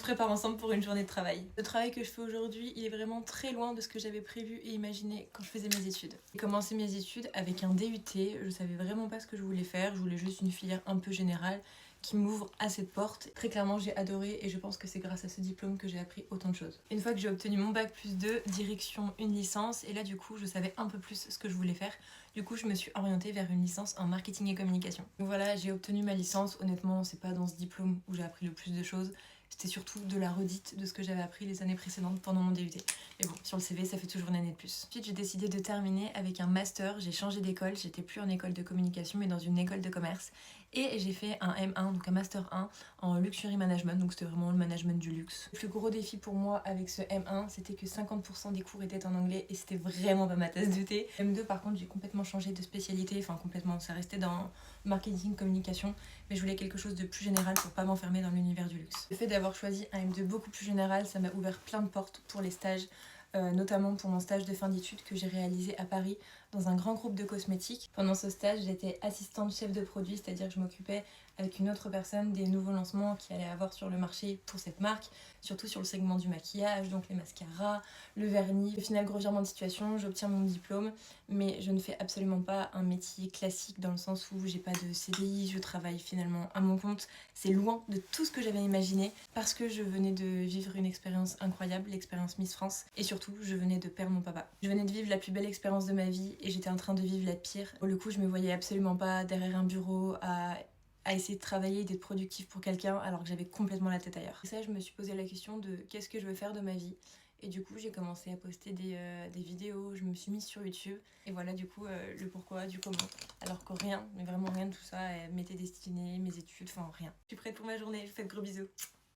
prépare ensemble pour une journée de travail. Le travail que je fais aujourd'hui, il est vraiment très loin de ce que j'avais prévu et imaginé quand je faisais mes études. J'ai commencé mes études avec un DUT, je savais vraiment pas ce que je voulais faire, je voulais juste une filière un peu générale qui m'ouvre à cette porte. Très clairement, j'ai adoré et je pense que c'est grâce à ce diplôme que j'ai appris autant de choses. Une fois que j'ai obtenu mon bac plus 2, direction une licence, et là du coup je savais un peu plus ce que je voulais faire. Du coup je me suis orientée vers une licence en marketing et communication. Donc voilà, j'ai obtenu ma licence. Honnêtement, c'est pas dans ce diplôme où j'ai appris le plus de choses. C'était surtout de la redite de ce que j'avais appris les années précédentes pendant mon DUT. Mais bon, sur le CV, ça fait toujours une année de plus. Ensuite, j'ai décidé de terminer avec un master. J'ai changé d'école, j'étais plus en école de communication, mais dans une école de commerce. Et j'ai fait un M1, donc un master 1 en luxury management, donc c'était vraiment le management du luxe. Le plus gros défi pour moi avec ce M1, c'était que 50% des cours étaient en anglais et c'était vraiment pas ma tasse de thé. M2, par contre, j'ai complètement changé de spécialité, enfin complètement, ça restait dans marketing, communication, mais je voulais quelque chose de plus général pour pas m'enfermer dans l'univers du luxe. Le fait d'avoir choisi un M2 beaucoup plus général, ça m'a ouvert plein de portes pour les stages, notamment pour mon stage de fin d'études que j'ai réalisé à Paris dans un grand groupe de cosmétiques. Pendant ce stage, j'étais assistante chef de produit, c'est-à-dire que je m'occupais avec une autre personne des nouveaux lancements qu'il allait avoir sur le marché pour cette marque, surtout sur le segment du maquillage, donc les mascaras, le vernis. Au final, gros virement de situation, j'obtiens mon diplôme, mais je ne fais absolument pas un métier classique dans le sens où j'ai pas de CDI, je travaille finalement à mon compte. C'est loin de tout ce que j'avais imaginé parce que je venais de vivre une expérience incroyable, l'expérience Miss France, et surtout je venais de perdre mon papa. Je venais de vivre la plus belle expérience de ma vie et j'étais en train de vivre la pire. Pour le coup, je me voyais absolument pas derrière un bureau à essayer de travailler et d'être productive pour quelqu'un alors que j'avais complètement la tête ailleurs. Et ça, je me suis posé la question de qu'est-ce que je veux faire de ma vie. Et du coup, j'ai commencé à poster des vidéos, je me suis mise sur YouTube. Et voilà, du coup, le pourquoi, du comment. Alors que rien, mais vraiment rien de tout ça m'était destiné, mes études, enfin rien. Je suis prête pour ma journée, je vous fais de gros bisous.